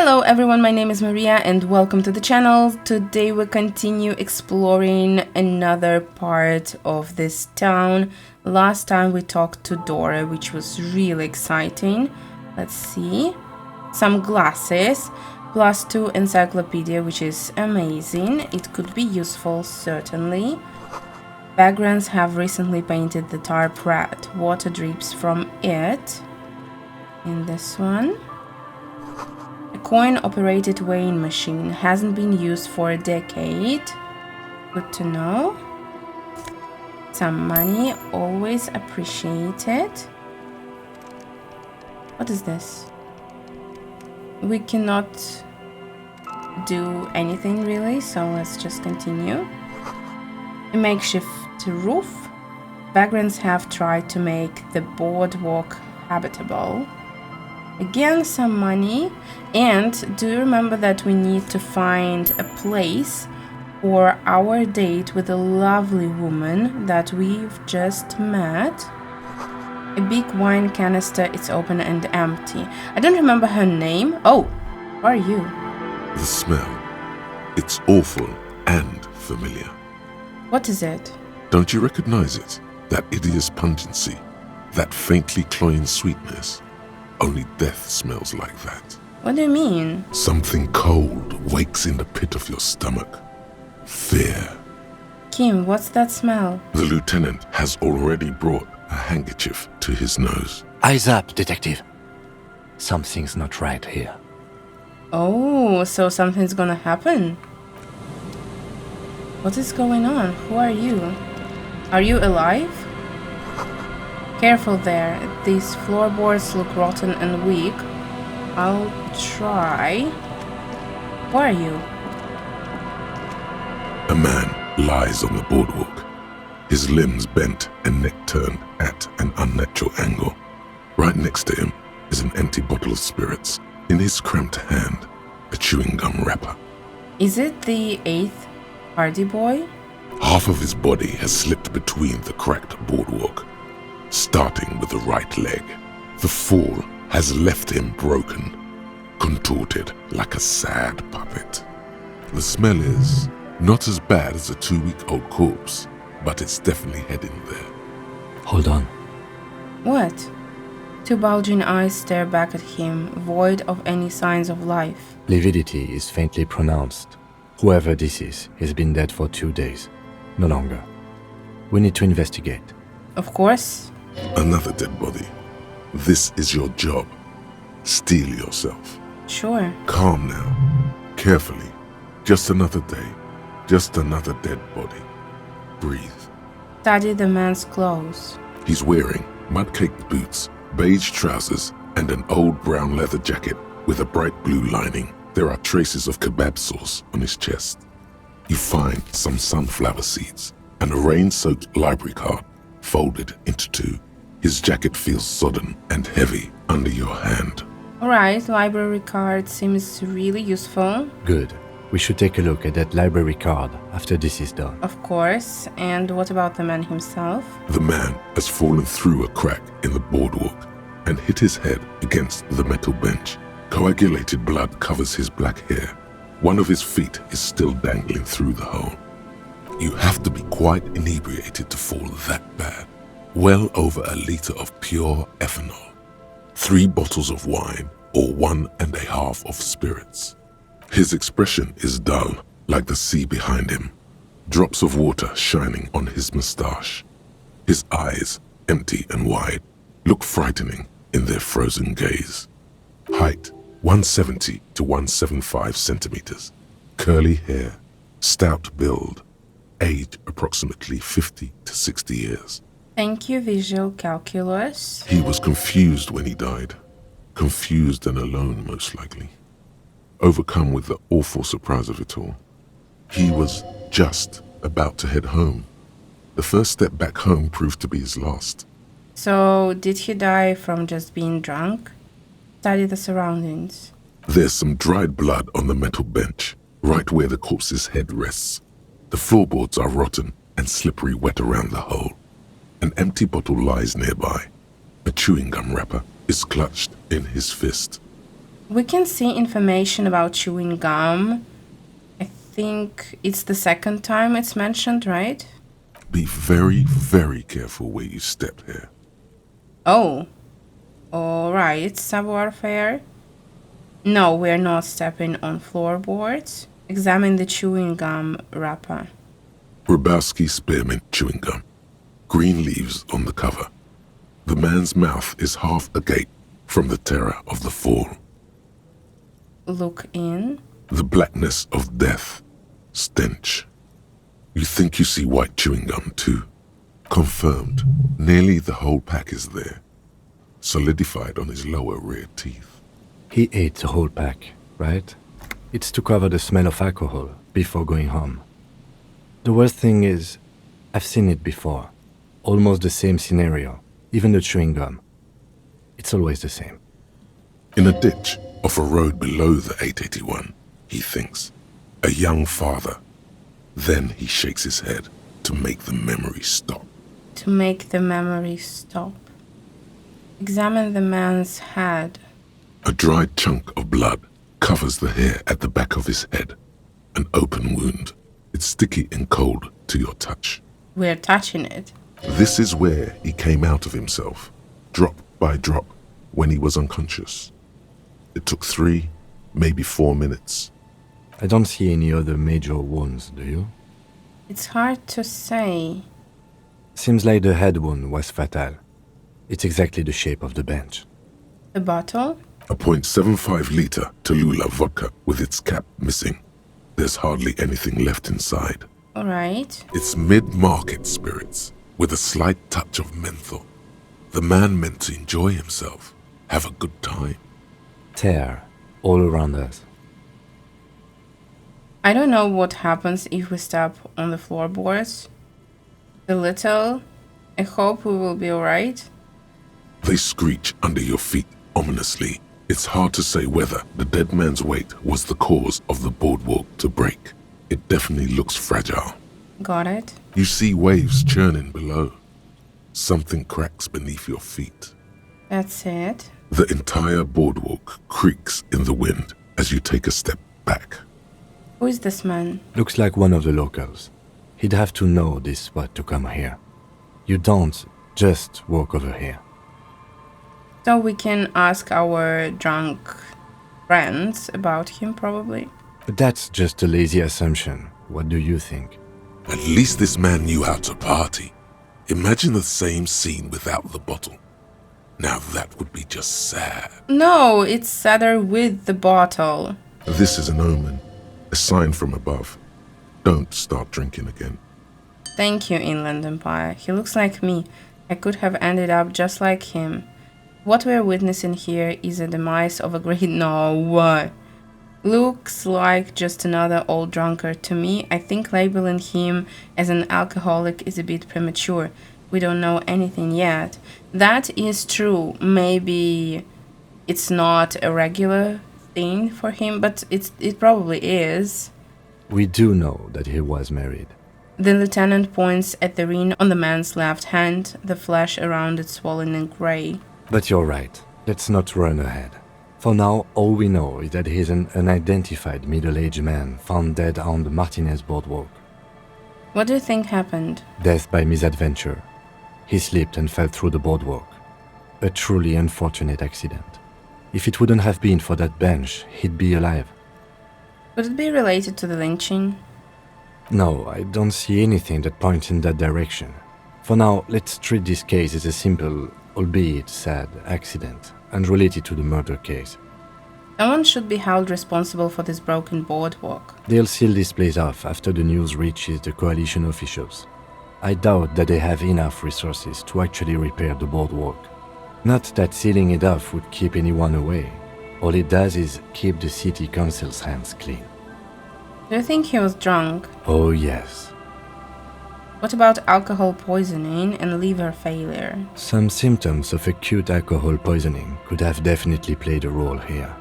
Hello everyone, my name is Maria and welcome to the channel. Today we continue exploring another part of this town. Last time we talked to Dora, which was really exciting. Let's see. Some glasses, +2 encyclopedia, which is amazing. It could be useful, certainly. Backgrounds have recently painted the tarp red. Water drips from it. In this one. A coin-operated weighing machine hasn't been used for a decade. Good to know. Some money, always appreciated. What is this? We cannot do anything really, so let's just continue. A makeshift roof. Vagrants have tried to make the boardwalk habitable. Again, some money. And do you remember that we need to find a place for our date with a lovely woman that we've just met? A big wine canister, it's open and empty. I don't remember her name. Oh, who are you? The smell. It's awful and familiar. What is it? Don't you recognize it? That hideous pungency, that faintly cloying sweetness. Only death smells like that. What do you mean? Something cold wakes in the pit of your stomach. Fear. Kim, what's that smell? The lieutenant has already brought a handkerchief to his nose. Eyes up, detective. Something's not right here. Oh, so something's gonna happen. What is going on? Who are you? Are you alive? Careful there. These floorboards look rotten and weak. I'll try. Who are you? A man lies on the boardwalk, his limbs bent and neck turned at an unnatural angle. Right next to him is an empty bottle of spirits. In his cramped hand, a chewing gum wrapper. Is it the 8th Hardy boy? Half of his body has slipped between the cracked boardwalk, starting with the right leg. The fall has left him broken, contorted like a sad puppet. The smell is not as bad as a 2-week-old corpse, but it's definitely heading there. Hold on. What? Two bulging eyes stare back at him, void of any signs of life. Lividity is faintly pronounced. Whoever this is has been dead for 2 days. No longer. We need to investigate. Of course. Another dead body. This is your job. Steel yourself. Sure. Calm now. Carefully. Just another day. Just another dead body. Breathe. Study the man's clothes. He's wearing mud-caked boots, beige trousers, and an old brown leather jacket with a bright blue lining. There are traces of kebab sauce on his chest. You find some sunflower seeds and a rain-soaked library card folded into 2. His jacket feels sodden and heavy under your hand. Alright, library card seems really useful. Good. We should take a look at that library card after this is done. Of course. And what about the man himself? The man has fallen through a crack in the boardwalk and hit his head against the metal bench. Coagulated blood covers his black hair. One of his feet is still dangling through the hole. You have to be quite inebriated to fall that bad. Well over a liter of pure ethanol. 3 bottles of wine or 1.5 of spirits. His expression is dull, like the sea behind him. Drops of water shining on his mustache. His eyes, empty and wide, look frightening in their frozen gaze. Height, 170 to 175 centimeters. Curly hair, stout build. Age, approximately 50 to 60 years. Thank you, visual calculus. He was confused when he died. Confused and alone, most likely. Overcome with the awful surprise of it all. He was just about to head home. The first step back home proved to be his last. So, did he die from just being drunk? Study the surroundings. There's some dried blood on the metal bench, right where the corpse's head rests. The floorboards are rotten and slippery wet around the hole. An empty bottle lies nearby. A chewing gum wrapper is clutched in his fist. We can see information about chewing gum. I think it's the second time it's mentioned, right? Be very, very careful where you step here. Oh, alright, savoir-faire. No, we're not stepping on floorboards. Examine the chewing gum wrapper. Grabowski spearmint chewing gum. Green leaves on the cover. The man's mouth is half agape from the terror of the fall. Look in. The blackness of death. Stench. You think you see white chewing gum too. Confirmed. Nearly the whole pack is there. Solidified on his lower rear teeth. He ate the whole pack, right? It's to cover the smell of alcohol before going home. The worst thing is, I've seen it before. Almost the same scenario, even the chewing gum. It's always the same. In a ditch off a road below the 881, he thinks. A young father. Then he shakes his head to make the memory stop. To make the memory stop. Examine the man's head. A dried chunk of blood covers the hair at the back of his head. An open wound. It's sticky and cold to your touch. We're touching it. This is where he came out of himself, drop by drop, when he was unconscious. It took 3, maybe 4 minutes. I don't see any other major wounds, do you? It's hard to say. Seems like the head wound was fatal. It's exactly the shape of the bench. The bottle? A .75 liter Tallulah vodka with its cap missing. There's hardly anything left inside. Alright. It's mid-market spirits with a slight touch of menthol. The man meant to enjoy himself, have a good time. Tear all around us. I don't know what happens if we step on the floorboards. A little. I hope we will be alright. They screech under your feet ominously. It's hard to say whether the dead man's weight was the cause of the boardwalk to break. It definitely looks fragile. Got it? You see waves churning below. Something cracks beneath your feet. That's it. The entire boardwalk creaks in the wind as you take a step back. Who is this man? Looks like one of the locals. He'd have to know this spot to come here. You don't just walk over here. So we can ask our drunk friends about him, probably. But that's just a lazy assumption. What do you think? At least this man knew how to party. Imagine the same scene without the bottle. Now that would be just sad. No, it's sadder with the bottle. This is an omen, a sign from above. Don't start drinking again. Thank you, Inland Empire. He looks like me. I could have ended up just like him. What we're witnessing here is a demise of a great... No. Looks like just another old drunkard to me. I think labeling him as an alcoholic is a bit premature. We don't know anything yet. That is true. Maybe it's not a regular thing for him, but it probably is. We do know that he was married. The lieutenant points at the ring on the man's left hand, the flesh around it swollen and grey. But you're right. Let's not run ahead. For now, all we know is that he's an unidentified middle-aged man found dead on the Martinez boardwalk. What do you think happened? Death by misadventure. He slipped and fell through the boardwalk. A truly unfortunate accident. If it wouldn't have been for that bench, he'd be alive. Could it be related to the lynching? No, I don't see anything that points in that direction. For now, let's treat this case as a simple, albeit sad, accident, unrelated to the murder case. Someone should be held responsible for this broken boardwalk. They'll seal this place off after the news reaches the coalition officials. I doubt that they have enough resources to actually repair the boardwalk. Not that sealing it off would keep anyone away. All it does is keep the city council's hands clean. Do you think he was drunk? Oh yes. What about alcohol poisoning and liver failure? Some symptoms of acute alcohol poisoning could have definitely played a role here.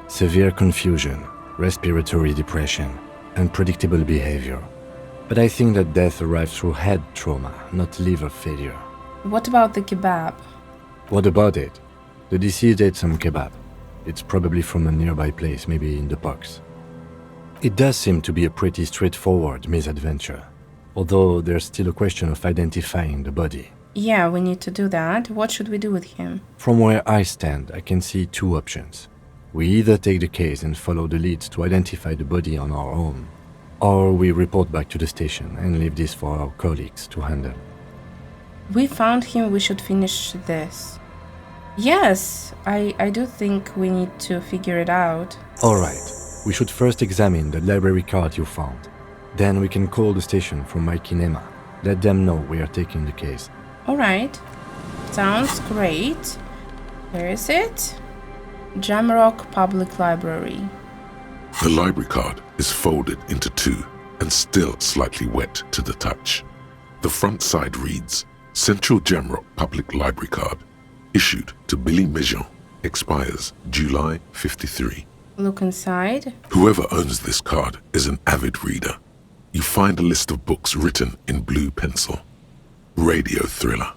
Severe confusion, respiratory depression, unpredictable behavior. But I think that death arrived through head trauma, not liver failure. What about the kebab? What about it? The deceased ate some kebab. It's probably from a nearby place, maybe in the box. It does seem to be a pretty straightforward misadventure, although there's still a question of identifying the body. Yeah, we need to do that. What should we do with him? From where I stand, I can see two options. We either take the case and follow the leads to identify the body on our own, or we report back to the station and leave this for our colleagues to handle. We found him, we should finish this. Yes, I do think we need to figure it out. Alright, we should first examine the library card you found. Then we can call the station from my kinema. Let them know we are taking the case. Alright, sounds great. Where is it? Jamrock Public Library. The library card is folded into two and still slightly wet to the touch. The front side reads, Central Jamrock Public Library Card, issued to Billy Mejean, expires July 53. Look inside. Whoever owns this card is an avid reader. You find a list of books written in blue pencil. Radio thriller.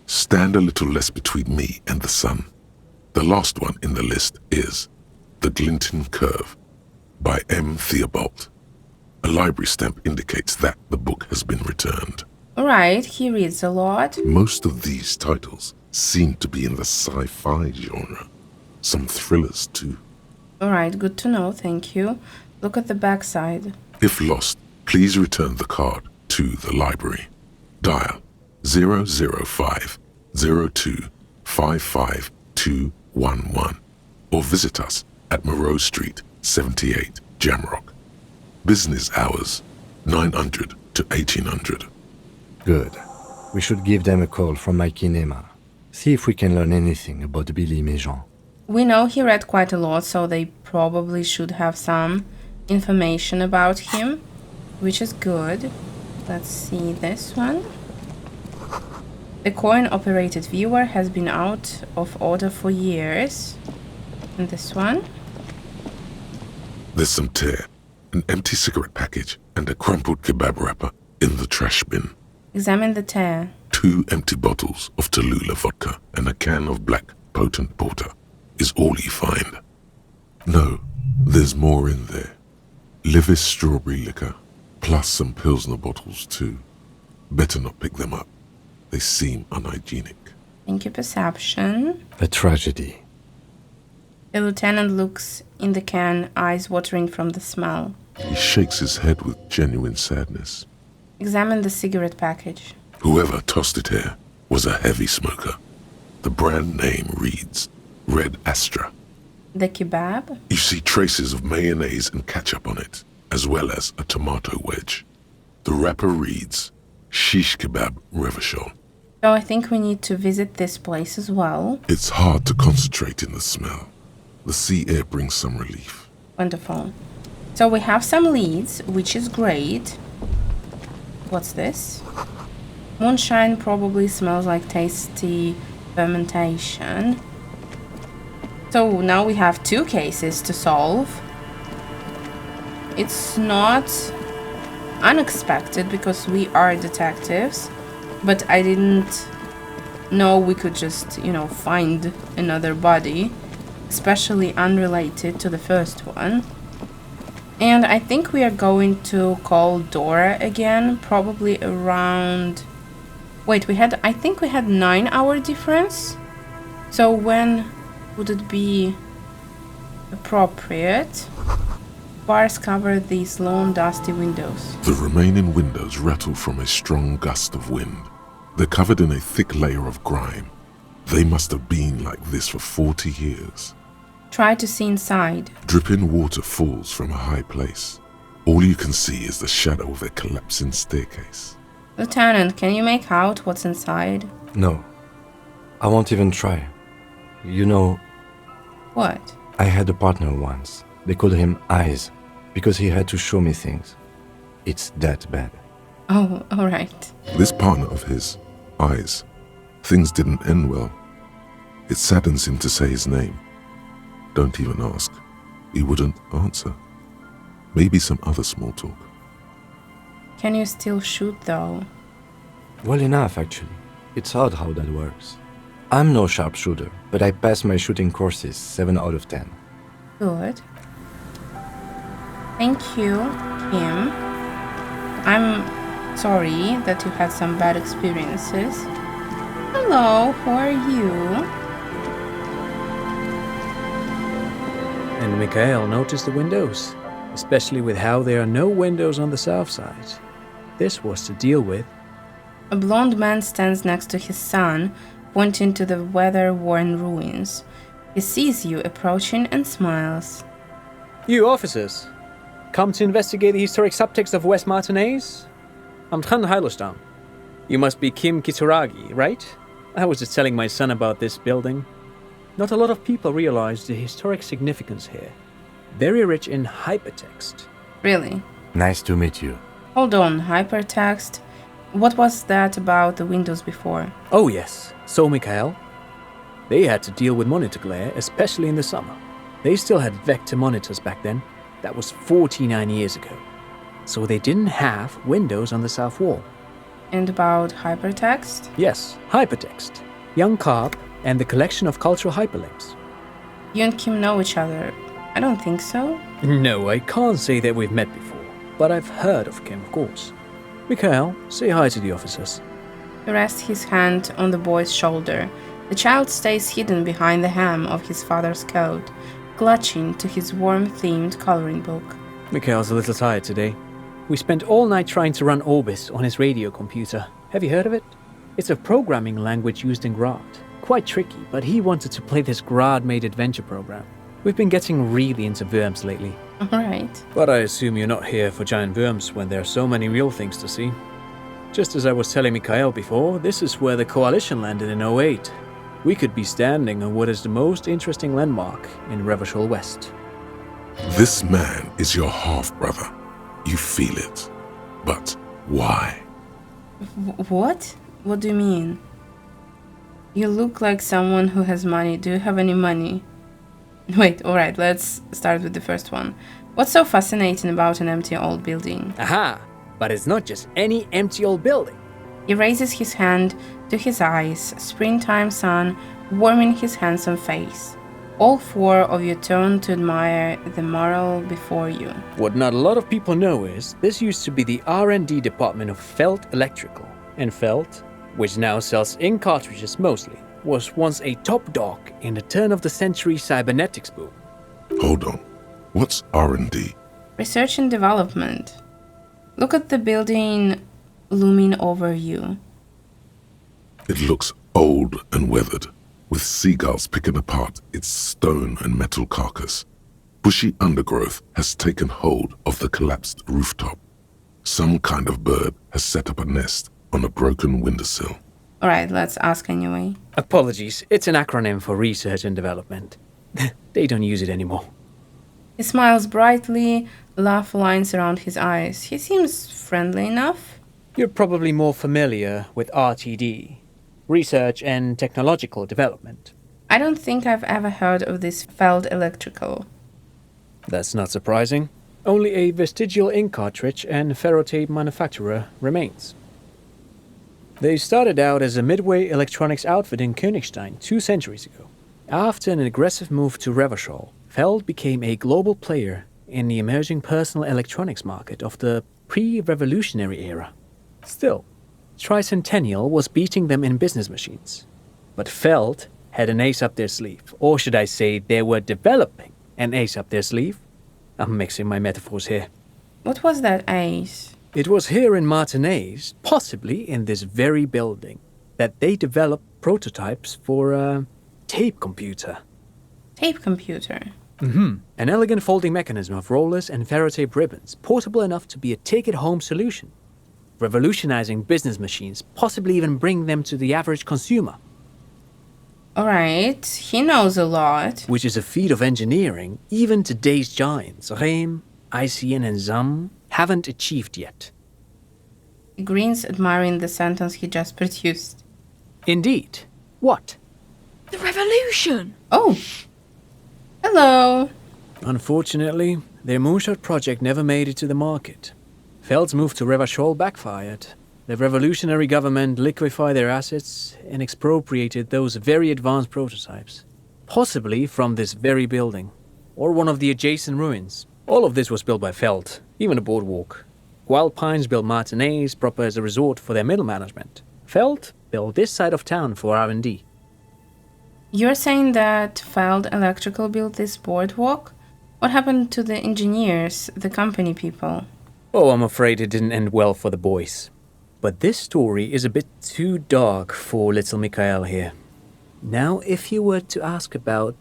Stand a little less between me and the sun. The last one in the list is The Glinton Curve by M. Theobald. A library stamp indicates that the book has been returned. Alright, he reads a lot. Most of these titles seem to be in the sci-fi genre. Some thrillers too. Alright, good to know, thank you. Look at the backside. If lost, please return the card to the library. Dial 005 02 55211 or visit us at Morell Street, 78, Jamrock. Business hours 900 to 1800. Good. We should give them a call from my kinema. See if we can learn anything about Billy Mejean. We know he read quite a lot, so they probably should have some information about him, which is good. Let's see this one. The coin-operated viewer has been out of order for years. And this one. There's some tear, an empty cigarette package, and a crumpled kebab wrapper in the trash bin. Examine the tear. 2 empty bottles of Tallulah vodka and a can of black potent porter is all you find. No, there's more in there. Livis strawberry liquor, plus some Pilsner bottles too. Better not pick them up. They seem unhygienic. Thank you, perception. A tragedy. The lieutenant looks in the can, eyes watering from the smell. He shakes his head with genuine sadness. Examine the cigarette package. Whoever tossed it here was a heavy smoker. The brand name reads Red Astra. The kebab. You see traces of mayonnaise and ketchup on it, as well as a tomato wedge. The wrapper reads Shish Kebab Revachol. So I think we need to visit this place as well. It's hard to concentrate in the smell. The sea air brings some relief. Wonderful. So we have some leads, which is great. What's this? Moonshine probably smells like tasty fermentation. So now we have 2 cases to solve. It's not unexpected because we are detectives, but I didn't know we could just, find another body, especially unrelated to the first one. And I think we are going to call Dora again, probably around... Wait, I think we had 9-hour difference? So when would it be appropriate? Bars cover these lone, dusty windows. The remaining windows rattle from a strong gust of wind. They're covered in a thick layer of grime. They must have been like this for 40 years. Try to see inside. Dripping water falls from a high place. All you can see is the shadow of a collapsing staircase. Lieutenant, can you make out what's inside? No. I won't even try. You know... What? I had a partner once. They called him Eyes, because he had to show me things. It's that bad. Oh, alright. This partner of his, Eyes, things didn't end well. It saddens him to say his name. Don't even ask. He wouldn't answer. Maybe some other small talk. Can you still shoot, though? Well enough, actually. It's odd how that works. I'm no sharpshooter, but I passed my shooting courses 7 out of 10. Good. Thank you, Kim. I'm sorry that you had some bad experiences. Hello, who are you? And Mikael noticed the windows, especially with how there are no windows on the south side. This was to deal with. A blond man stands next to his son, pointing to the weather-worn ruins. He sees you approaching and smiles. You officers, come to investigate the historic subtext of West Martinez? I'm Trant Heidelstam. You must be Kim Kituragi, right? I was just telling my son about this building. Not a lot of people realize the historic significance here. Very rich in hypertext. Really? Nice to meet you. Hold on, hypertext? What was that about the windows before? Oh yes, so Mikael. They had to deal with monitor glare, especially in the summer. They still had vector monitors back then. That was 49 years ago. So they didn't have windows on the south wall. And about hypertext? Yes, hypertext. Young Carp and the collection of cultural hyperlinks. You and Kim know each other. I don't think so. No, I can't say that we've met before, but I've heard of Kim, of course. Mikael, say hi to the officers. He rests his hand on the boy's shoulder. The child stays hidden behind the hem of his father's coat, clutching to his warm-themed coloring book. Mikael's a little tired today. We spent all night trying to run Orbis on his radio computer. Have you heard of it? It's a programming language used in Grad. Quite tricky, but he wanted to play this Grad-made adventure program. We've been getting really into worms lately. Alright. But I assume you're not here for giant worms when there are so many real things to see. Just as I was telling Mikael before, this is where the Coalition landed in '08. We could be standing on what is the most interesting landmark in Revachol West. This man is your half-brother. You feel it. But why? What? What do you mean? You look like someone who has money. Do you have any money? Wait, alright, let's start with the first one. What's so fascinating about an empty old building? Aha! But it's not just any empty old building. He raises his hand to his eyes, springtime sun warming his handsome face. All four of you turn to admire the Morell before you. What not a lot of people know is this used to be the R&D department of Felt Electrical. And Felt, which now sells ink cartridges mostly, was once a top dog in the turn-of-the-century cybernetics boom. Hold on. What's R&D? Research and development. Look at the building looming over you. It looks old and weathered, with seagulls picking apart its stone and metal carcass. Bushy undergrowth has taken hold of the collapsed rooftop. Some kind of bird has set up a nest on a broken windowsill. Alright, let's ask anyway. Apologies, it's an acronym for research and development. They don't use it anymore. He smiles brightly, laugh lines around his eyes. He seems friendly enough. You're probably more familiar with RTD, Research and Technological Development. I don't think I've ever heard of this Felt Electrical. That's not surprising. Only a vestigial ink cartridge and ferrotape manufacturer remains. They started out as a midway electronics outfit in Königstein 2 centuries ago. After an aggressive move to Revachol, Feld became a global player in the emerging personal electronics market of the pre-revolutionary era. Still, Tricentennial was beating them in business machines. But Feld had an ace up their sleeve, or should I say they were developing an ace up their sleeve. I'm mixing my metaphors here. What was that ace? It was here in Martinez, possibly in this very building, that they developed prototypes for a tape computer. Tape computer? An elegant folding mechanism of rollers and ferrotape ribbons, portable enough to be a take-it-home solution. Revolutionizing business machines, possibly even bring them to the average consumer. Alright, he knows a lot. Which is a feat of engineering even today's giants, Rehm, ICN and ZAM, haven't achieved yet. He grins, admiring the sentence he just produced. Indeed. What? The revolution! Oh! Hello! Unfortunately, their moonshot project never made it to the market. Feld's move to Revachol backfired. The revolutionary government liquefied their assets and expropriated those very advanced prototypes, possibly from this very building, or one of the adjacent ruins. All of this was built by Feld, even the boardwalk. Wild Pines built Martinez proper as a resort for their middle management. Feld built this side of town for R&D. You're saying that Feld Electrical built this boardwalk? What happened to the engineers, the company people? Oh, I'm afraid it didn't end well for the boys. But this story is a bit too dark for little Mikael here. Now, if you were to ask about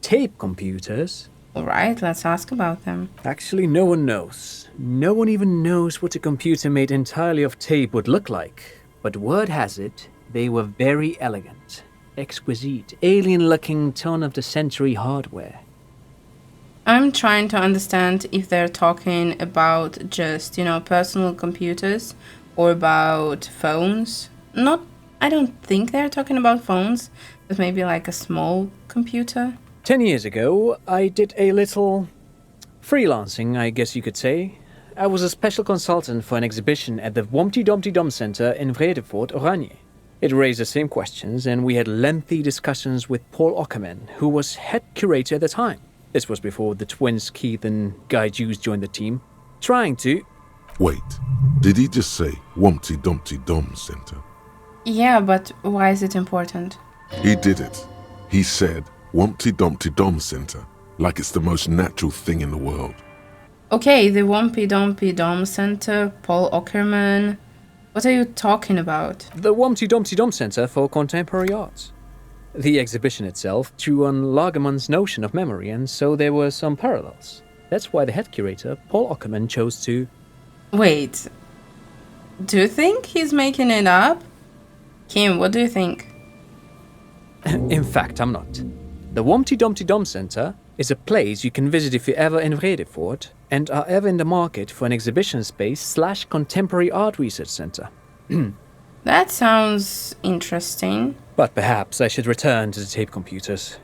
tape computers... Alright, let's ask about them. Actually, no one knows. No one even knows what a computer made entirely of tape would look like. But word has it, they were very elegant, exquisite, alien-looking turn-of-the-century hardware. I'm trying to understand if they're talking about just, personal computers or about phones. I don't think they're talking about phones, but maybe like a small computer. 10 years ago, I did a little freelancing, I guess you could say. I was a special consultant for an exhibition at the Womty Dumpty Dum Center in Vredefort, Oranje. It raised the same questions, and we had lengthy discussions with Paul Ockerman, who was head curator at the time. This was before the twins Keith and Guy Hughes joined the team, trying to... Wait, did he just say Wumpty Dumpty Dum Center? Yeah, but why is it important? He did it. He said Wumpty Dumpty Dum Center, like it's the most natural thing in the world. Okay, the Wumpy Dumpty Dum Center, Paul Ockerman. What are you talking about? The Womty Dumpty Dum Center for Contemporary Arts. The exhibition itself drew on Lagerman's notion of memory, and so there were some parallels. That's why the head curator, Paul Ockerman, chose to... Wait. Do you think he's making it up? Kim, what do you think? In fact, I'm not. The Womty Dumpty Dum Center is a place you can visit if you're ever in Vredefort and are ever in the market for an exhibition space / contemporary art research center. That sounds interesting. But perhaps I should return to the tape computers.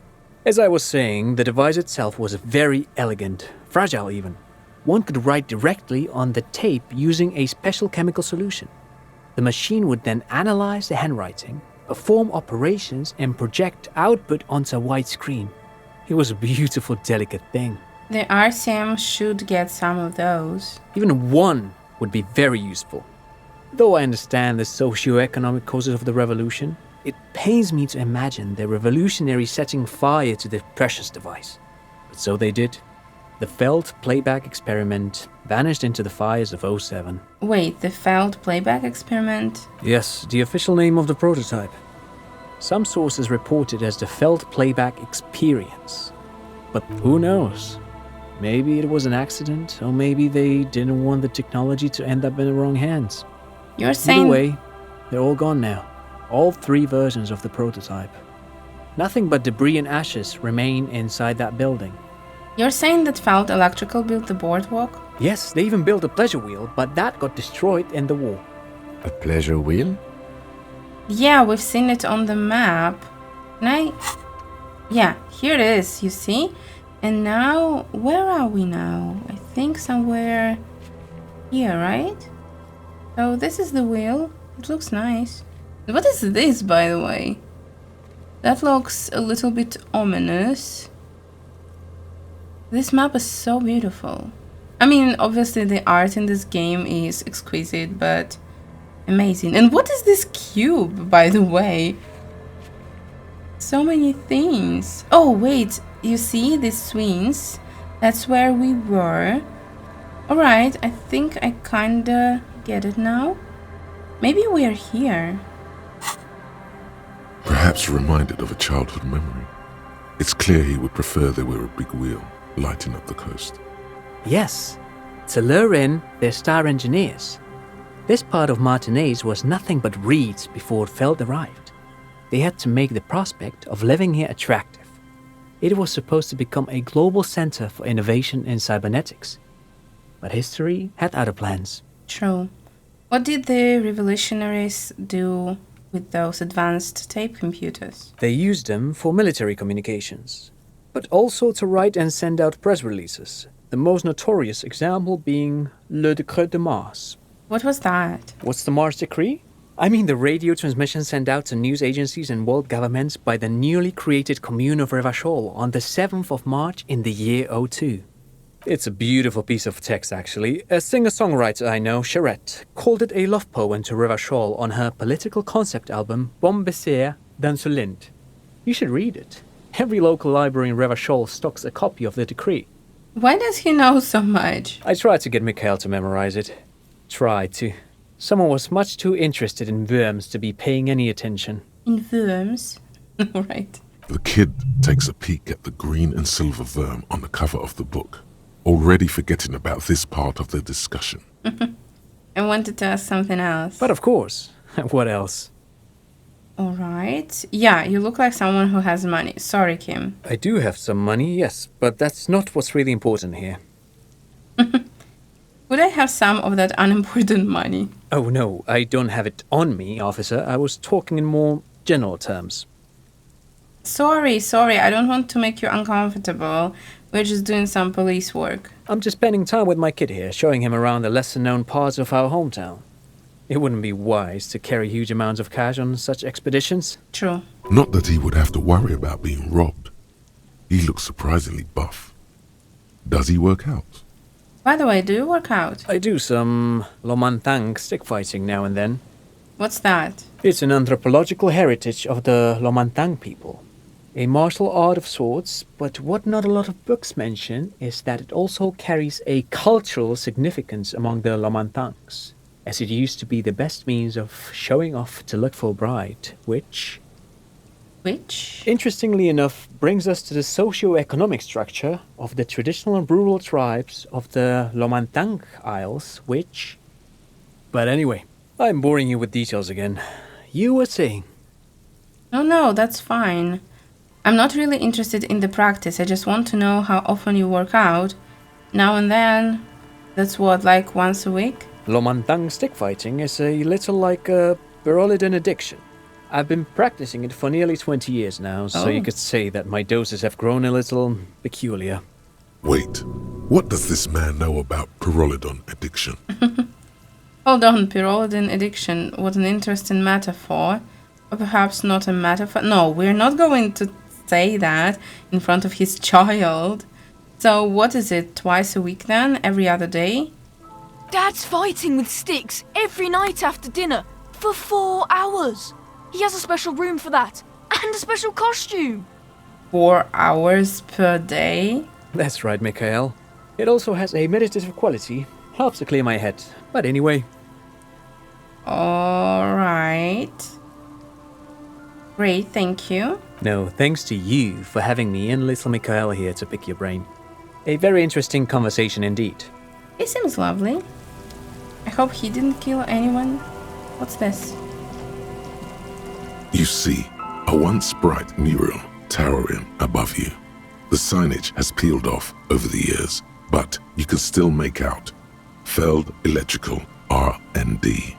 As I was saying, the device itself was very elegant, fragile even. One could write directly on the tape using a special chemical solution. The machine would then analyze the handwriting, perform operations, and project output onto a white screen. It was a beautiful, delicate thing. The RCM should get some of those. Even one would be very useful. Though I understand the socio-economic causes of the revolution, it pains me to imagine the revolutionaries setting fire to the precious device. But so they did. The Feld playback experiment vanished into the fires of 07. Wait, the Feld playback experiment? Yes, the official name of the prototype. Some sources report it as the Feld playback experience. But who knows? Maybe it was an accident, or maybe they didn't want the technology to end up in the wrong hands. You're saying... Either way, they're all gone now. All 3 versions of the prototype. Nothing but debris and ashes remain inside that building. You're saying that Feld Electrical built the boardwalk? Yes, they even built a pleasure wheel, but that got destroyed in the war. A pleasure wheel? Yeah, we've seen it on the map. Yeah, here it is, you see? And now, where are we now? I think somewhere here, right? So this is the wheel. It looks nice. What is this, by the way? That looks a little bit ominous. This map is so beautiful. I mean, obviously the art in this game is exquisite, but amazing. And what is this cube, by the way? So many things. Oh, wait. You see these swings? That's where we were. Alright, I think I kinda get it now. Maybe we're here. Perhaps reminded of a childhood memory. It's clear he would prefer there were a big wheel lighting up the coast. Yes, to lure in their star engineers. This part of Martinez was nothing but reeds before Feld arrived. They had to make the prospect of living here attractive. It was supposed to become a global center for innovation in cybernetics. But history had other plans. True. What did the revolutionaries do with those advanced tape computers? They used them for military communications, but also to write and send out press releases, the most notorious example being Le Décret de Mars. What was that? What's the Mars Decree? I mean the radio transmission sent out to news agencies and world governments by the newly created commune of Revachol on the 7th of March in the year 02. It's a beautiful piece of text, actually. A singer-songwriter I know, Charette, called it a love poem to Revachol on her political concept album Bon Baiser dans ce Lind. You should read it. Every local library in Revachol stocks a copy of the decree. Why does he know so much? I tried to get Mikael to memorize it. Tried to. Someone was much too interested in worms to be paying any attention. In worms? Right. The kid takes a peek at the green and silver worm on the cover of the book, already forgetting about this part of the discussion. I wanted to ask something else. But of course. What else? Alright. Yeah, you look like someone who has money. Sorry, Kim. I do have some money, yes, but that's not what's really important here. Would I have some of that unimportant money? Oh no, I don't have it on me, officer. I was talking in more general terms. Sorry, I don't want to make you uncomfortable. We're just doing some police work. I'm just spending time with my kid here, showing him around the lesser-known parts of our hometown. It wouldn't be wise to carry huge amounts of cash on such expeditions. True. Not that he would have to worry about being robbed. He looks surprisingly buff. Does he work out? By the way, do you work out? I do some Lomantang stick fighting now and then. What's that? It's an anthropological heritage of the Lomantang people. A martial art of sorts, but what not a lot of books mention is that it also carries a cultural significance among the Lomantangs, as it used to be the best means of showing off to look for a bride, which, interestingly enough, brings us to the socio-economic structure of the traditional rural tribes of the Lomantang Isles, which... But anyway, I'm boring you with details again. You were saying? No, that's fine. I'm not really interested in the practice. I just want to know how often you work out. Now and then. That's what, like once a week? Lomantang stick fighting is a little like a Pyrrolidin addiction. I've been practicing it for nearly 20 years now, so you could say that my doses have grown a little peculiar. Wait, what does this man know about pyrrolidon addiction? Hold on, pyrrolidin addiction. What an interesting metaphor. Or perhaps not a metaphor. No, we're not going to say that in front of his child. So what is it, twice a week then? Every other day? Dad's fighting with sticks every night after dinner for 4 hours. He has a special room for that and a special costume. 4 hours per day? That's right, Mikael. It also has a meditative quality. Helps to clear my head. But anyway. Alright. Great, thank you. No, thanks to you for having me and little Mikael here to pick your brain. A very interesting conversation indeed. He seems lovely. I hope he didn't kill anyone. What's this? You see a once bright mural towering above you. The signage has peeled off over the years, but you can still make out Feld Electrical R&D.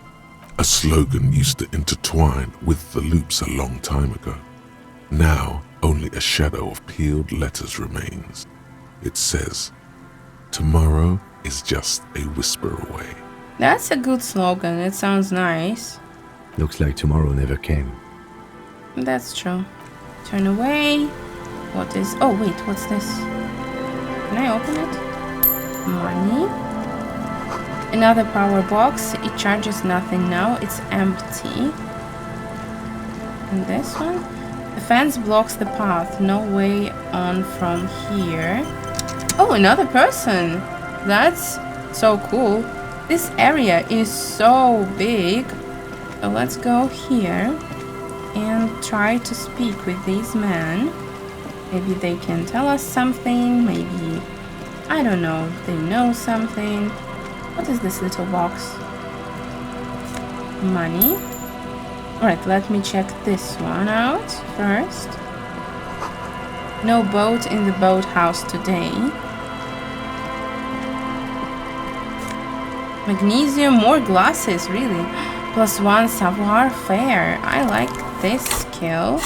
A slogan used to intertwine with the loops a long time ago. Now, only a shadow of peeled letters remains. It says, "Tomorrow is just a whisper away." That's a good slogan. It sounds nice. Looks like tomorrow never came. That's true. Turn away. What is... Oh, wait, what's this? Can I open it? Money. Another power box. It charges nothing now. It's empty. And this one? The fence blocks the path. No way on from here. Oh, another person. That's so cool. This area is so big. So let's go here and try to speak with these men. Maybe they can tell us something. Maybe, I don't know, they know something. What is this little box? Money. Alright, let me check this one out first. No boat in the boathouse today. Magnesium, more glasses, really. +1 savoir faire. I like this skill.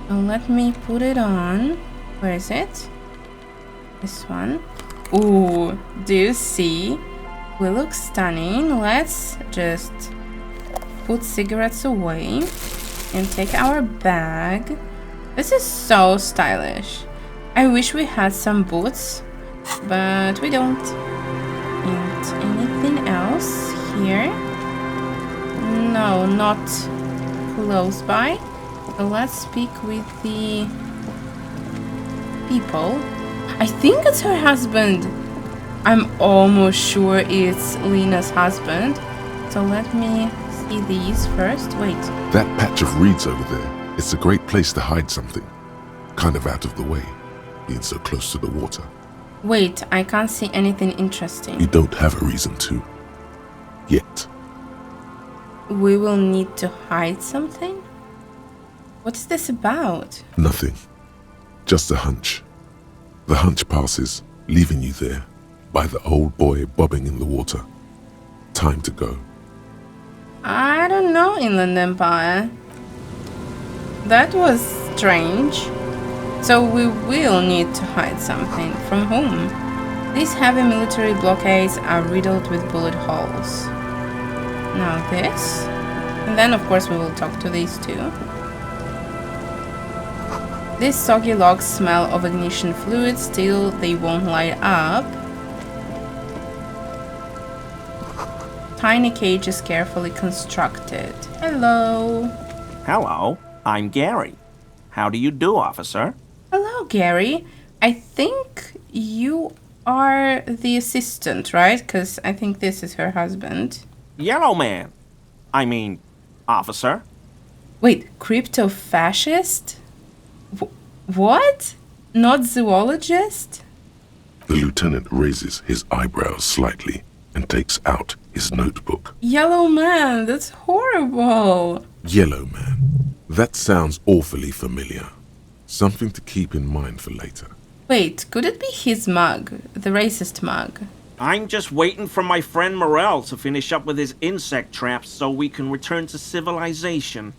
Now let me put it on. Where is it? This one. Ooh, do you see? We look stunning. Let's just put cigarettes away and take our bag. This is so stylish. I wish we had some boots, but we don't. And anything else here? No, not close by. Let's speak with the people. I think it's her husband. I'm almost sure it's Lena's husband. So let me see these first. Wait. That patch of reeds over there, it's a great place to hide something. Kind of out of the way, being so close to the water. Wait, I can't see anything interesting. You don't have a reason to. Yet. We will need to hide something? What is this about? Nothing. Just a hunch. The hunch passes, leaving you there, by the old boy bobbing in the water. Time to go. I don't know, Inland Empire. That was strange. So we will need to hide something. From whom? These heavy military blockades are riddled with bullet holes. Now this. And then of course we will talk to these two. These soggy logs smell of ignition fluid, still they won't light up. Tiny cages carefully constructed. Hello. Hello, I'm Gary. How do you do, officer? Hello, Gary. I think you are the assistant, right? Because I think this is her husband. Yellow man. I mean, officer. Wait, cryptofaschist? What? Not zoologist? The lieutenant raises his eyebrows slightly and takes out his notebook. Yellow man, that's horrible. Yellow man. That sounds awfully familiar. Something to keep in mind for later. Wait, could it be his mug? The racist mug? I'm just waiting for my friend Morell to finish up with his insect traps so we can return to civilization.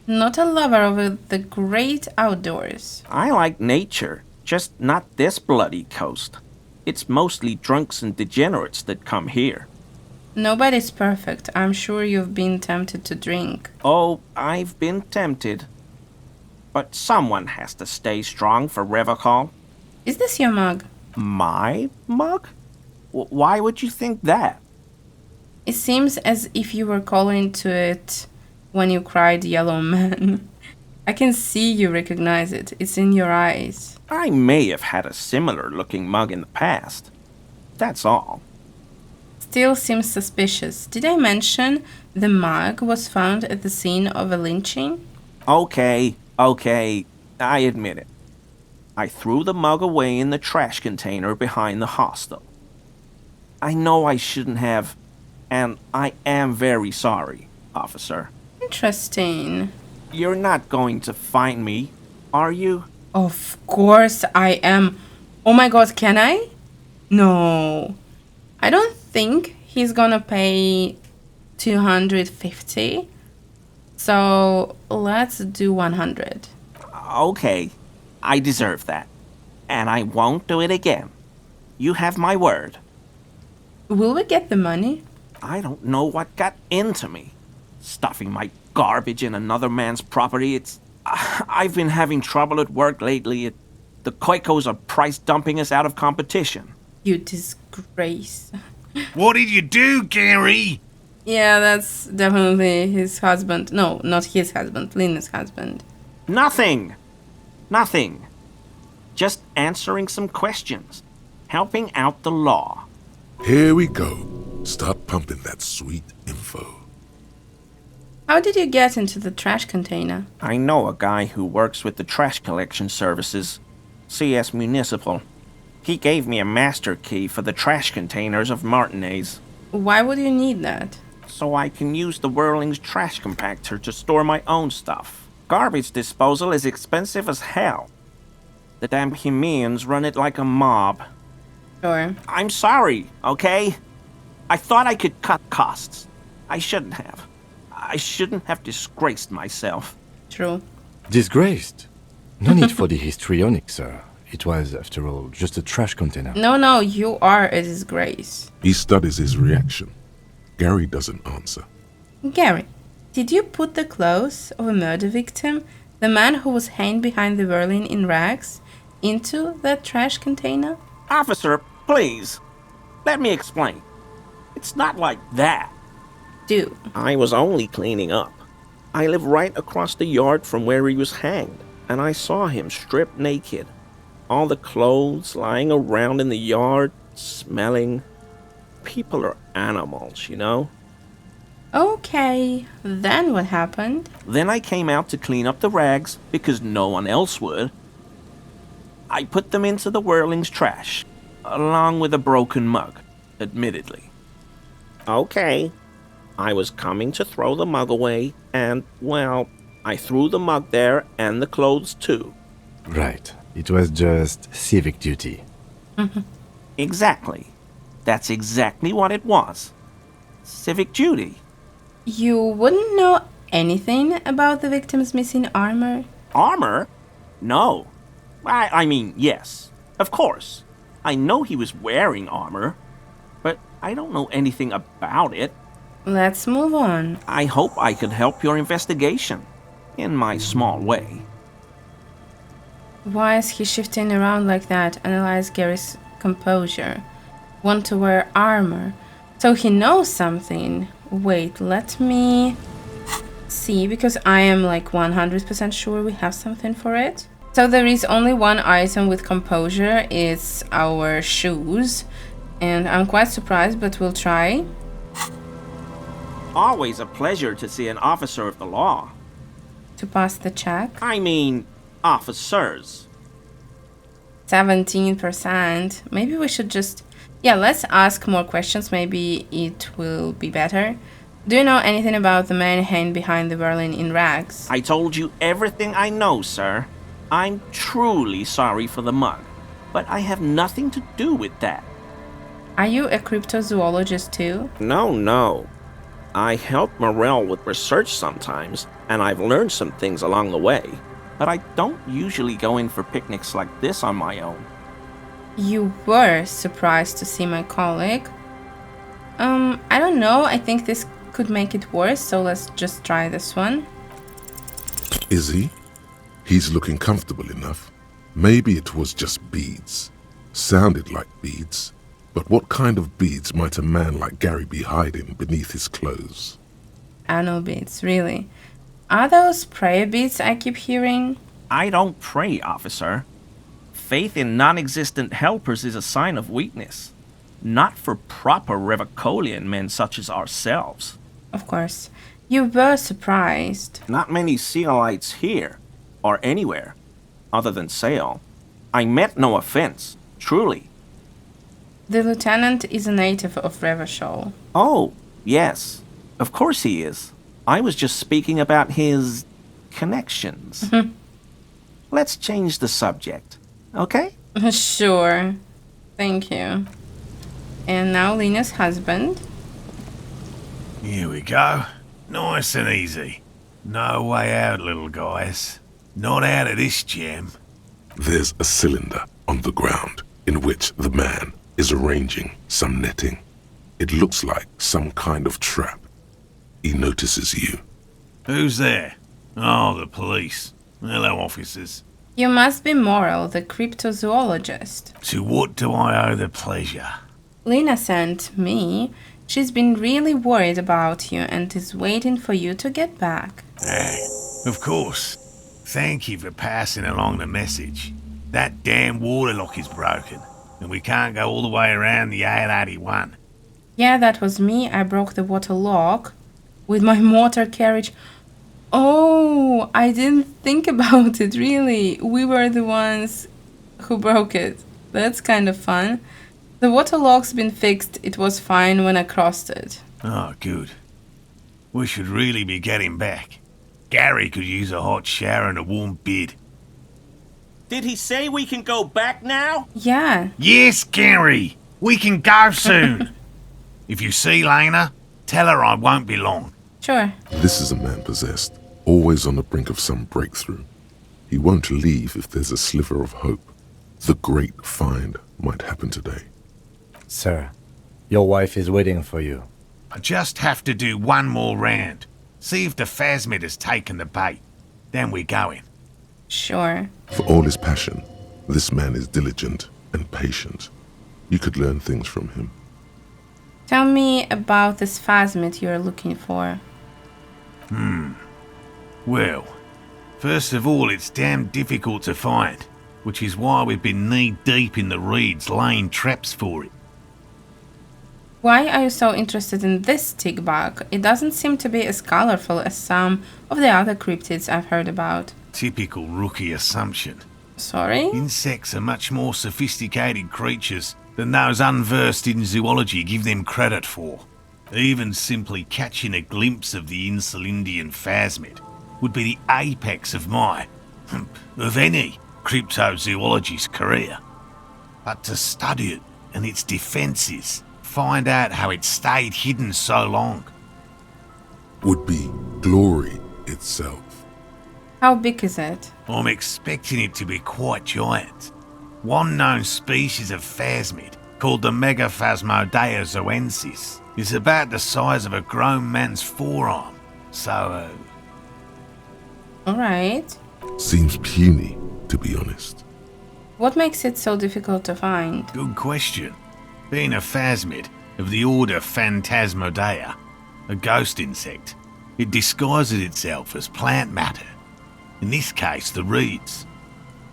Not a lover of the great outdoors. I like nature, just not this bloody coast. It's mostly drunks and degenerates that come here. Nobody's perfect. I'm sure you've been tempted to drink. Oh, I've been tempted. But someone has to stay strong for Revocall. Is this your mug? My mug? Why would you think that? It seems as if you were calling to it when you cried yellow man. I can see you recognize it. It's in your eyes. I may have had a similar looking mug in the past. That's all. Still seems suspicious. Did I mention the mug was found at the scene of a lynching? Okay, I admit it. I threw the mug away in the trash container behind the hostel. I know I shouldn't have, and I am very sorry, officer. Interesting. You're not going to find me, are you? Of course I am. Oh my god, can I? No. I don't think he's gonna pay 250. So let's do 100. Okay, I deserve that. And I won't do it again. You have my word. Will we get the money? I don't know what got into me. Stuffing my garbage in another man's property, I've been having trouble at work lately. The Koikos are price dumping us out of competition. You disgrace. What did you do, Gary? Yeah, that's definitely his husband. No, not his husband, Lena's husband. Nothing. Just answering some questions. Helping out the law. Here we go. Start pumping that sweet info. How did you get into the trash container? I know a guy who works with the trash collection services, CS Municipal. He gave me a master key for the trash containers of Martinez. Why would you need that? So I can use the Whirling's trash compactor to store my own stuff. Garbage disposal is expensive as hell. The damn Hemians run it like a mob. Sure. I'm sorry, okay? I thought I could cut costs. I shouldn't have. I shouldn't have disgraced myself. True. Disgraced? No need for the histrionic, sir. It was, after all, just a trash container. No, you are a disgrace. He studies his reaction. Gary doesn't answer. Gary, did you put the clothes of a murder victim, the man who was hanged behind the Berlin in rags, into that trash container? Officer, please. Let me explain. It's not like that. Do. I was only cleaning up. I live right across the yard from where he was hanged, and I saw him stripped naked. All the clothes lying around in the yard, smelling. People are animals, you know? Okay, then what happened? Then I came out to clean up the rags because no one else would. I put them into the whirling's trash, along with a broken mug, admittedly. Okay, I was coming to throw the mug away, and, well, I threw the mug there and the clothes too. Right. It was just civic duty. Exactly. That's exactly what it was. Civic duty. You wouldn't know anything about the victim's missing armor? Armor? No. I mean, yes. Of course. I know he was wearing armor, but I don't know anything about it. Let's move on. I hope I could help your investigation, in my small way. Why is he shifting around like that? Analyze Gary's composure. Want to wear armor. So he knows something. Wait, let me see, because I am like 100% sure we have something for it. So there is only one item with composure. It's our shoes. And I'm quite surprised, but we'll try. Always a pleasure to see an officer of the law. To pass the check. I mean, officers. 17%. Maybe we should just... Yeah, let's ask more questions. Maybe it will be better. Do you know anything about the man hanged behind the Berlin in rags? I told you everything I know, sir. I'm truly sorry for the mug, but I have nothing to do with that. Are you a cryptozoologist too? No. I help Morell with research sometimes, and I've learned some things along the way. But I don't usually go in for picnics like this on my own. You were surprised to see my colleague. I don't know. I think this could make it worse, so let's just try this one. Is he? He's looking comfortable enough. Maybe it was just beads. Sounded like beads. But what kind of beads might a man like Gary be hiding beneath his clothes? Anal beads, really. Are those prayer beads I keep hearing? I don't pray, officer. Faith in non-existent helpers is a sign of weakness. Not for proper Revicolian men such as ourselves. Of course. You were surprised. Not many Sealites here, or anywhere, other than Sale. I meant no offense, truly. The lieutenant is a native of Revachol. Oh, yes. Of course he is. I was just speaking about his connections. Let's change the subject, okay? Sure. Thank you. And now Lena's husband. Here we go. Nice and easy. No way out, little guys. Not out of this jam. There's a cylinder on the ground in which the man is arranging some netting. It looks like some kind of trap. He notices you. Who's there? Oh, the police. Hello, officers. You must be Morell, the cryptozoologist. To what do I owe the pleasure? Lena sent me. She's been really worried about you and is waiting for you to get back. Of course. Thank you for passing along the message. That damn water lock is broken, and we can't go all the way around the Ep.21. Yeah, that was me. I broke the water lock with my motor carriage. Oh, I didn't think about it, really. We were the ones who broke it. That's kind of fun. The water lock's been fixed. It was fine when I crossed it. Oh, good. We should really be getting back. Gary could use a hot shower and a warm bed. Did he say we can go back now? Yeah. Yes, Gary! We can go soon! If you see Lena, tell her I won't be long. Sure. This is a man possessed, always on the brink of some breakthrough. He won't leave if there's a sliver of hope. The great find might happen today. Sir, your wife is waiting for you. I just have to do one more round. See if the phasmid has taken the bait. Then we're going. Sure. For all his passion, this man is diligent and patient. You could learn things from him. Tell me about this phasmid you're looking for. Well, first of all, it's damn difficult to find, which is why we've been knee-deep in the reeds laying traps for it. Why are you so interested in this stick bug? It doesn't seem to be as colorful as some of the other cryptids I've heard about. Typical rookie assumption. Sorry? Insects are much more sophisticated creatures than those unversed in zoology give them credit for. Even simply catching a glimpse of the Insulindian phasmid would be the apex of of any cryptozoologist's career. But to study it and its defences, find out how it stayed hidden so long. Would be glory itself. How big is it? I'm expecting it to be quite giant. One known species of phasmid, called the Megaphasmodea zoensis, is about the size of a grown man's forearm. So, Alright. Seems puny, to be honest. What makes it so difficult to find? good question. Being a phasmid of the order Phantasmodea, a ghost insect, it disguises itself as plant matter. In this case, the reeds.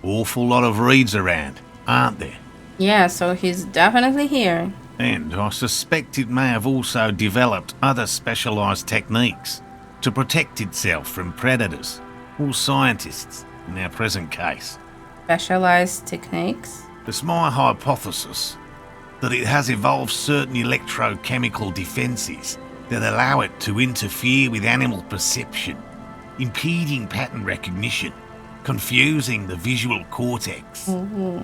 Awful lot of reeds around, aren't there? Yeah, so he's definitely here. And I suspect it may have also developed other specialised techniques to protect itself from predators or scientists in our present case. Specialized techniques? It's my hypothesis that it has evolved certain electrochemical defences that allow it to interfere with animal perception, impeding pattern recognition, confusing the visual cortex.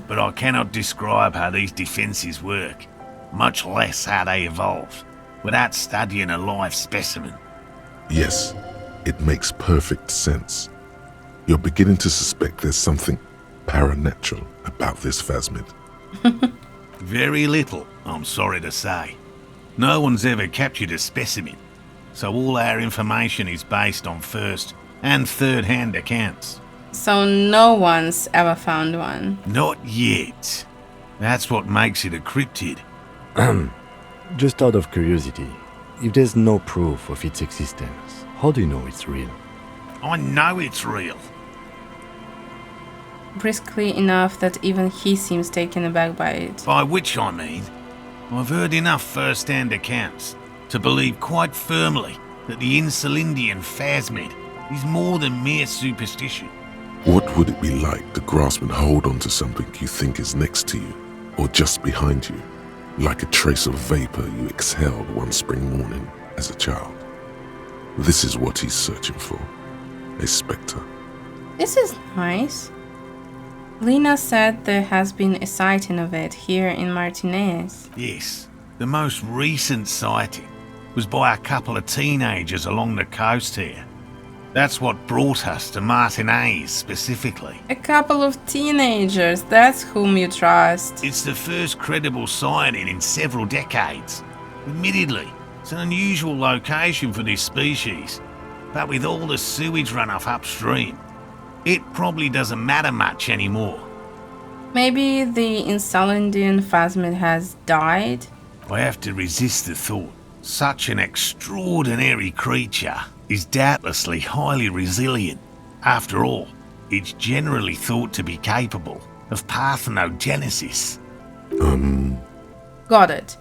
But I cannot describe how these defences work, much less how they evolved, without studying a live specimen. Yes, it makes perfect sense. You're beginning to suspect there's something paranatural about this phasmid. Very little, I'm sorry to say. No one's ever captured a specimen, so all our information is based on first and third-hand accounts. So no one's ever found one. Not yet. That's what makes it a cryptid. Just out of curiosity, if there's no proof of its existence, how do you know it's real? I know it's real. Briskly enough that even he seems taken aback by it. By which I mean, I've heard enough first-hand accounts to believe quite firmly that the Insulindian phasmid is more than mere superstition. What would it be like to grasp and hold onto something you think is next to you, or just behind you, like a trace of vapor you exhaled one spring morning as a child? This is what he's searching for, a spectre. This is nice. Lena said there has been a sighting of it here in Martinez. Yes, the most recent sighting was by a couple of teenagers along the coast here. That's what brought us to Martinez specifically. A couple of teenagers, that's whom you trust. It's the first credible sighting in several decades. Admittedly, it's an unusual location for this species, but with all the sewage runoff upstream, it probably doesn't matter much anymore. Maybe the Insulindian phasmid has died? I have to resist the thought. Such an extraordinary creature is doubtlessly highly resilient. After all, it's generally thought to be capable of parthenogenesis. Got it.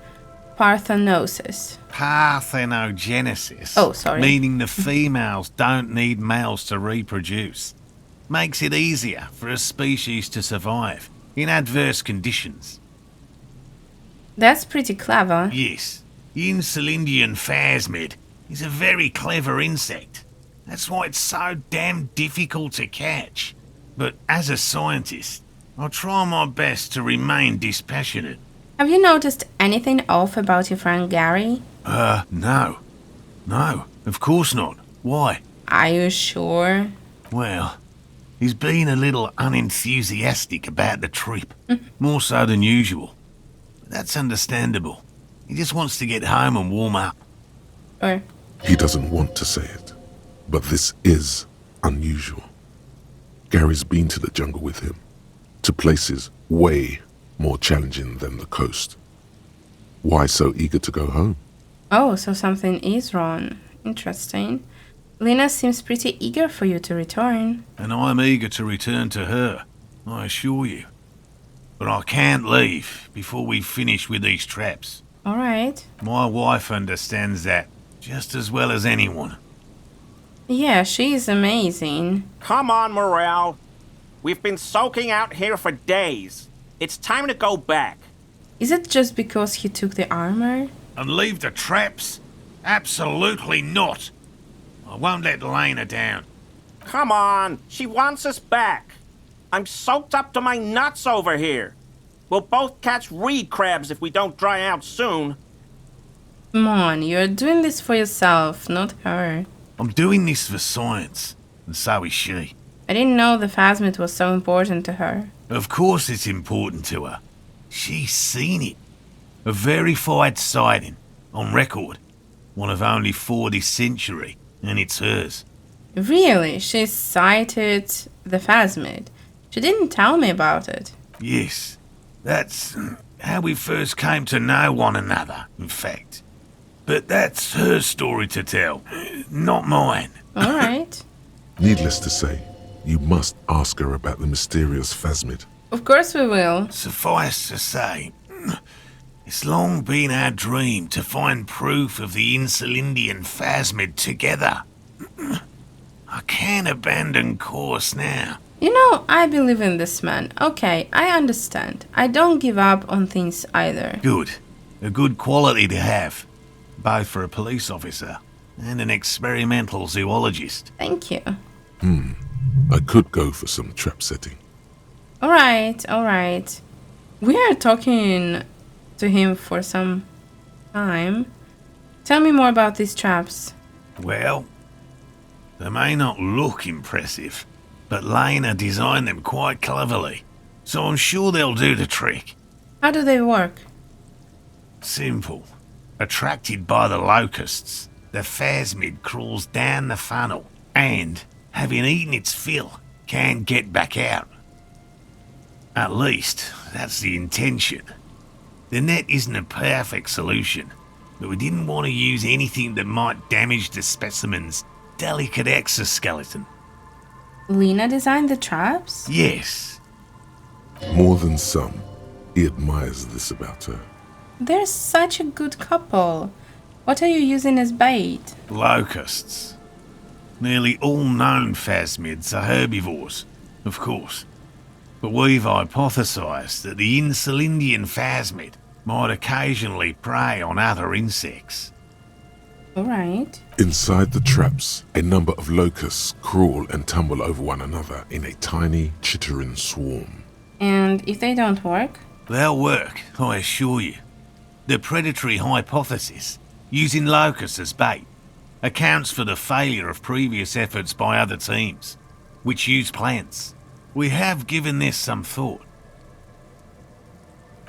Parthenosis. Parthenogenesis. Oh, sorry. Meaning the females don't need males to reproduce. Makes it easier for a species to survive in adverse conditions. That's pretty clever. Yes, the Insulindian phasmid is a very clever insect. That's why it's so damn difficult to catch. But as a scientist, I'll try my best to remain dispassionate. Have you noticed anything off about your friend Gary? No. No, of course not. Why? Are you sure? Well, He's been a little unenthusiastic about the trip. More so than usual. That's understandable. He just wants to get home and warm up. Or He doesn't want to say it, but this is unusual. Gary's been to the jungle with him, to places way more challenging than the coast. Why so eager to go home? oh, so something is wrong. Interesting. Lena seems pretty eager for you to return. And I'm eager to return to her, I assure you. But I can't leave before we finish with these traps. All right. My wife understands that just as well as anyone. Yeah, she is amazing. Come on, Morell. We've been soaking out here for days. It's time to go back. Is it just because he took the armor? And leave the traps? Absolutely not. I won't let Lena down. Come on, she wants us back. I'm soaked up to my nuts over here. We'll both catch reed crabs if we don't dry out soon. Come on, you're doing this for yourself, not her. I'm doing this for science, and so is she. I didn't know the phasmid was so important to her. Of course it's important to her. She's seen it. A verified sighting, on record. One of only 4 this century, and it's hers. Really? She sighted the phasmid. She didn't tell me about it. Yes, that's how we first came to know one another, in fact. But that's her story to tell, not mine. All right. Needless to say, you must ask her about the mysterious phasmid. Of course we will. Suffice to say, it's long been our dream to find proof of the Insulindian phasmid together. I can't abandon course now. You know, I believe in this man. Okay, I understand. I don't give up on things either. Good. A good quality to have. Both for a police officer and an experimental zoologist. Thank you. I could go for some trap setting. All right. We are talking to him for some time. Tell me more about these traps. Well, they may not look impressive, but Lena designed them quite cleverly, so I'm sure they'll do the trick. How do they work? Simple. Attracted by the locusts, the phasmid crawls down the funnel and, having eaten its fill, can get back out. At least, that's the intention. The net isn't a perfect solution, but we didn't want to use anything that might damage the specimen's delicate exoskeleton. Lena designed the traps? Yes, More than some, he admires this about her. They're such a good couple. What are you using as bait? locusts. Nearly all known phasmids are herbivores, of course. But we've hypothesized that the Insulindian phasmid might occasionally prey on other insects. All right. Inside the traps, a number of locusts crawl and tumble over one another in a tiny, chittering swarm. And if they don't work? They'll work, I assure you. The predatory hypothesis, using locusts as bait, accounts for the failure of previous efforts by other teams, which use plants. We have given this some thought.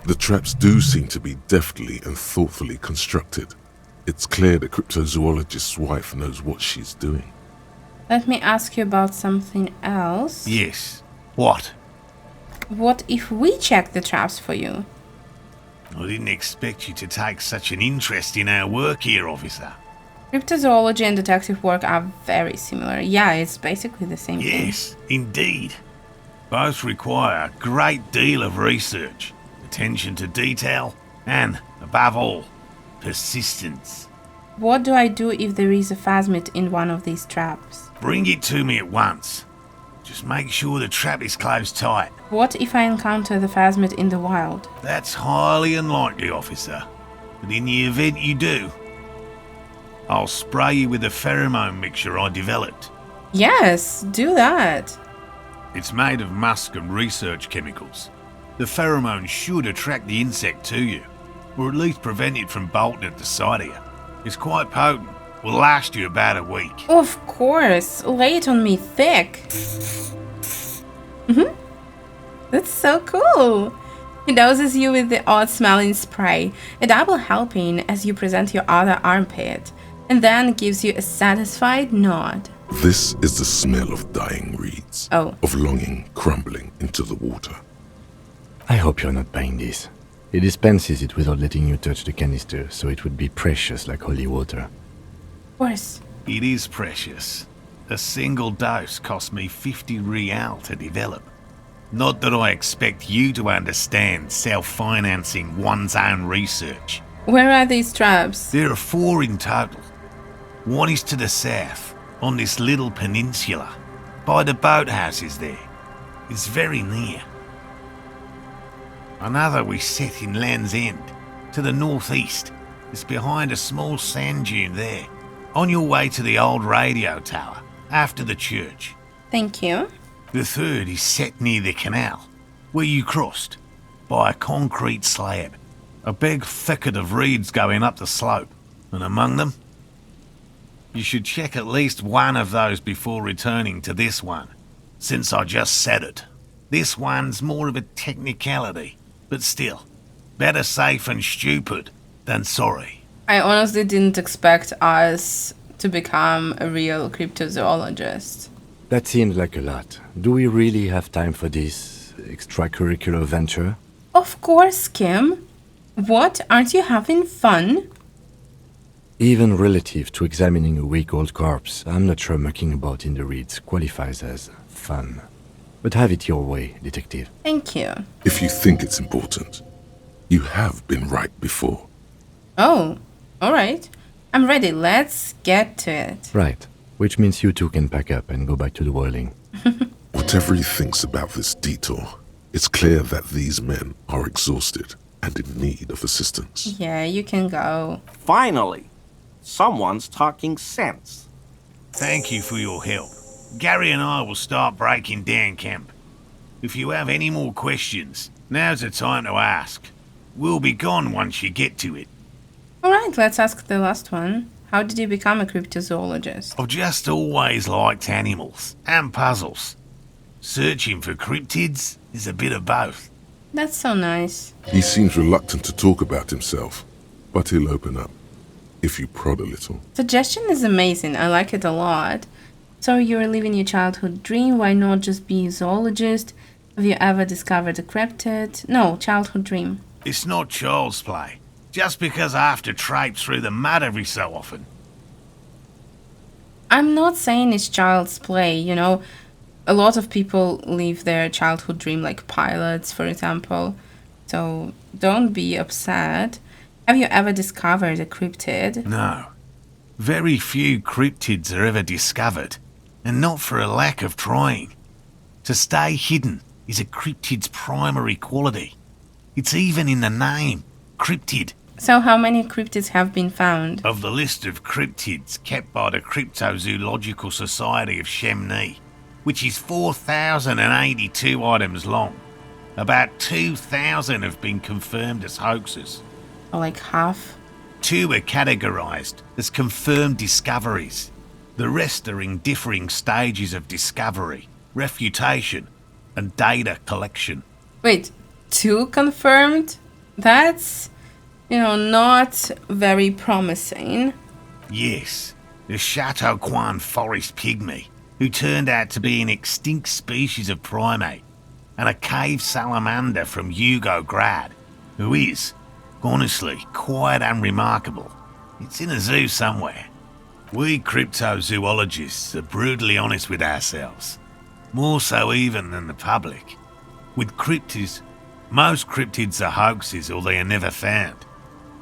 The traps do seem to be deftly and thoughtfully constructed. It's clear the cryptozoologist's wife knows what she's doing. Let me ask you about something else. Yes. What? What if we check the traps for you? I didn't expect you to take such an interest in our work here, officer. Cryptozoology and detective work are very similar. Yeah, it's basically the same thing. Yes, indeed. Both require a great deal of research, attention to detail, and, above all, persistence. What do I do if there is a phasmid in one of these traps? Bring it to me at once. Just make sure the trap is closed tight. What if I encounter the phasmid in the wild? That's highly unlikely, officer. But in the event you do, I'll spray you with a pheromone mixture I developed. Yes, do that. It's made of musk and research chemicals. The pheromone should attract the insect to you, or at least prevent it from bolting at the sight of you. It's quite potent. Will last you about a week. Of course, lay it on me thick. That's so cool. He doses you with the odd-smelling spray, a double helping as you present your other armpit, and then gives you a satisfied nod. This is the smell of dying reeds, Oh. of longing crumbling into the water. I hope you're not buying this. He dispenses it without letting you touch the canister, so it would be precious like holy water. Of course. It is precious. A single dose cost me 50 real to develop. Not that I expect you to understand self-financing one's own research. Where are these traps? There are 4 in total. One is to the south, on this little peninsula, by the boathouses there. It's very near. Another we set in Land's End, to the northeast. It's behind a small sand dune there, on your way to the old radio tower, after the church. Thank you. The third is set near the canal, where you crossed, by a concrete slab. A big thicket of reeds going up the slope, and among them, you should check at least one of those before returning to this one, since I just said it. This one's more of a technicality, but still, better safe and stupid than sorry. I honestly didn't expect us to become a real cryptozoologist. That seems like a lot. Do we really have time for this extracurricular venture? Of course, Kim. What? Aren't you having fun? Even relative to examining a week-old corpse, I'm not sure mucking about in the reeds qualifies as fun. But have it your way, detective. Thank you. If you think it's important, you have been right before. Oh, alright. I'm ready. Let's get to it. Right. Which means you two can pack up and go back to the whirling. Whatever he thinks about this detour, it's clear that these men are exhausted and in need of assistance. Yeah, you can go. Finally, someone's talking sense. Thank you for your help. Gary and I will start breaking down camp. If you have any more questions, now's the time to ask. We'll be gone once you get to it. Alright, let's ask the last one. How did you become a cryptozoologist? I've just always liked animals and puzzles. Searching for cryptids is a bit of both. That's so nice. He seems reluctant to talk about himself, but he'll open up, if you prod a little. Suggestion is amazing. I like it a lot. So you're living your childhood dream. Why not just be a zoologist? Have you ever discovered a cryptid? No, childhood dream. It's not child's play, just because I have to traipse through the mud every so often. I'm not saying it's child's play, you know. A lot of people live their childhood dream like pilots, for example. So don't be upset. Have you ever discovered a cryptid? No. Very few cryptids are ever discovered, and not for a lack of trying. To stay hidden is a cryptid's primary quality. It's even in the name, cryptid. So how many cryptids have been found? Of the list of cryptids kept by the Cryptozoological Society of Chemney, which is 4,082 items long, about 2,000 have been confirmed as hoaxes. Or like half? 2 are categorised as confirmed discoveries. The rest are in differing stages of discovery, refutation, and data collection. Wait, 2 confirmed? That's, not very promising. Yes, the Chateauquan forest pygmy, who turned out to be an extinct species of primate, and a cave salamander from Yugograd, who is, honestly, quite unremarkable. It's in a zoo somewhere. We cryptozoologists are brutally honest with ourselves, more so even than the public. With cryptids, most cryptids are hoaxes or they are never found.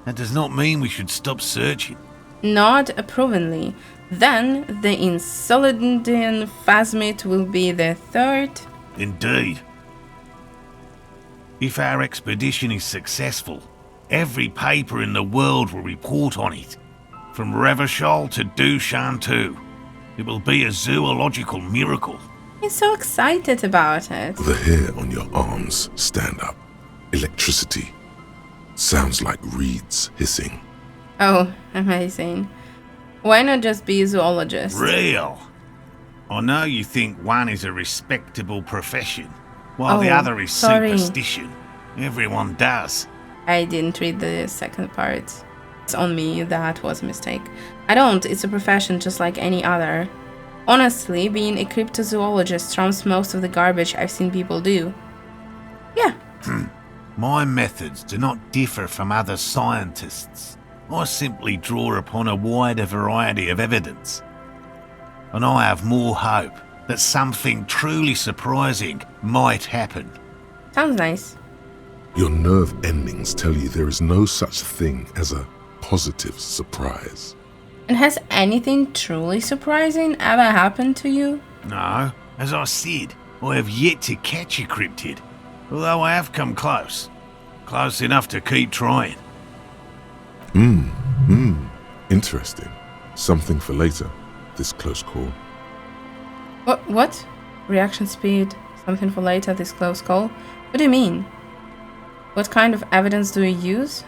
That does not mean we should stop searching. Not approvingly. Then the Insulindian phasmid will be the third. Indeed. If our expedition is successful, every paper in the world will report on it. From Revachol to Dushantu. It will be a zoological miracle. He's so excited about it. The hair on your arms stand up. Electricity. Sounds like reeds hissing. Oh, amazing. Why not just be a zoologist? Real. I know you think one is a respectable profession, while the Oh, other is sorry. superstition. Everyone does. I didn't read the second part. It's on me, that was a mistake. I don't, it's a profession just like any other. Honestly, being a cryptozoologist trumps most of the garbage I've seen people do. Yeah. My methods do not differ from other scientists. I simply draw upon a wider variety of evidence. And I have more hope that something truly surprising might happen. Sounds nice. Your nerve endings tell you there is no such thing as a positive surprise. And has anything truly surprising ever happened to you? No, as I said, I have yet to catch a cryptid, although I have come close. Close enough to keep trying. Interesting. Something for later, this close call. What? Reaction speed, something for later, this close call? What do you mean? What kind of evidence do you use?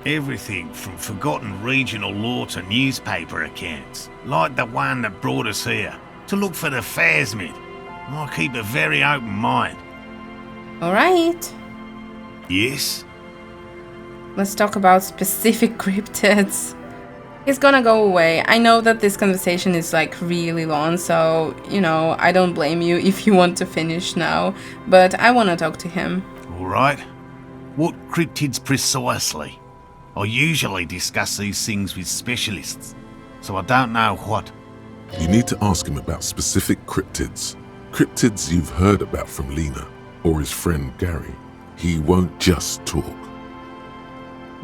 Everything from forgotten regional lore to newspaper accounts, like the one that brought us here, to look for the phasmid. I keep a very open mind. Alright. Yes? Let's talk about specific cryptids. It's gonna go away. I know that this conversation is like really long, so, I don't blame you if you want to finish now, but I wanna talk to him. Alright. What cryptids precisely? I usually discuss these things with specialists, so I don't know what. You need to ask him about specific cryptids. Cryptids you've heard about from Lena or his friend Gary. He won't just talk.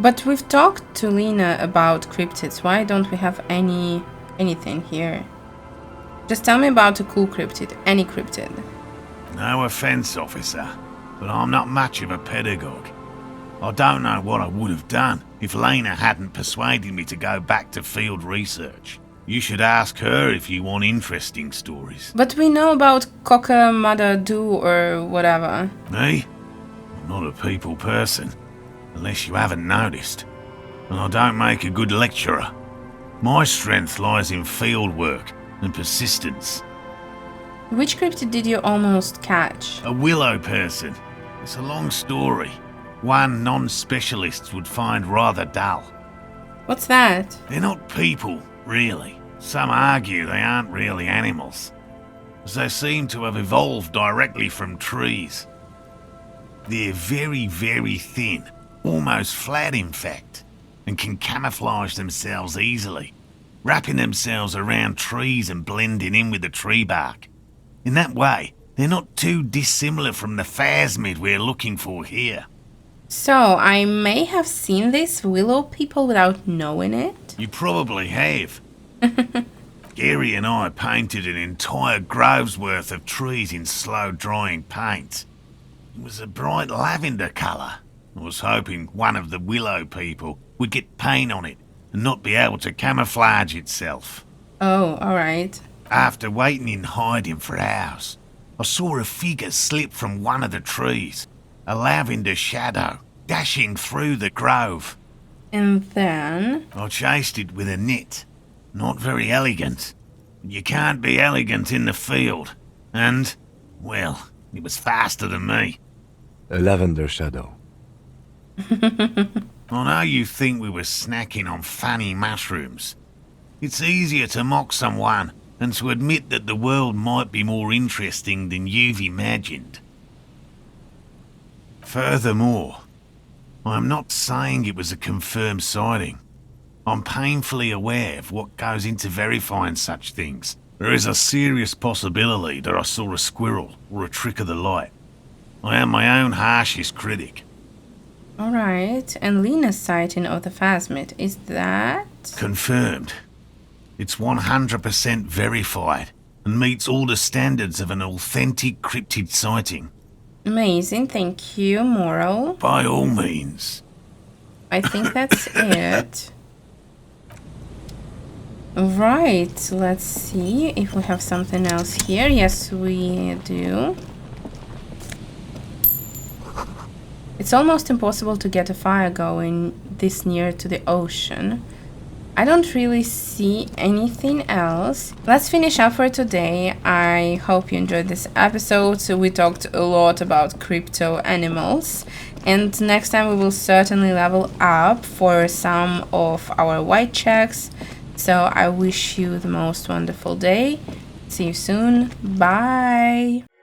But we've talked to Lena about cryptids. Why don't we have anything here? Just tell me about a cool cryptid, any cryptid. No offence, officer, but I'm not much of a pedagogue. I don't know what I would have done if Lena hadn't persuaded me to go back to field research. You should ask her if you want interesting stories. But we know about Cocker Mother Do or whatever. Me? I'm not a people person, unless you haven't noticed. And I don't make a good lecturer. My strength lies in field work and persistence. Which cryptid did you almost catch? A willow person. It's a long story. One non-specialist would find rather dull. What's that? They're not people, really. Some argue they aren't really animals, as they seem to have evolved directly from trees. They're very, very thin, almost flat in fact, and can camouflage themselves easily, wrapping themselves around trees and blending in with the tree bark. In that way, they're not too dissimilar from the phasmid we're looking for here. So, I may have seen these willow people without knowing it? You probably have. Gary and I painted an entire grove's worth of trees in slow-drying paint. It was a bright lavender colour. I was hoping one of the willow people would get paint on it and not be able to camouflage itself. Oh, alright. After waiting in hiding for hours, I saw a figure slip from one of the trees, a lavender shadow, dashing through the grove. And then? I chased it with a net. Not very elegant. You can't be elegant in the field. And, well, it was faster than me. A lavender shadow. I know you think we were snacking on funny mushrooms. It's easier to mock someone than to admit that the world might be more interesting than you've imagined. Furthermore, I'm not saying it was a confirmed sighting. I'm painfully aware of what goes into verifying such things. There is a serious possibility that I saw a squirrel or a trick of the light. I am my own harshest critic. Alright, and Lena's sighting of the phasmid, is that? Confirmed. It's 100% verified and meets all the standards of an authentic cryptid sighting. Amazing, thank you, Morell. By all means. I think that's it. Right, let's see if we have something else here. Yes, we do. It's almost impossible to get a fire going this near to the ocean. I don't really see anything else. Let's finish up for today. I hope you enjoyed this episode. So we talked a lot about crypto animals, and next time we will certainly level up for some of our white checks. So I wish you the most wonderful day. See you soon. Bye.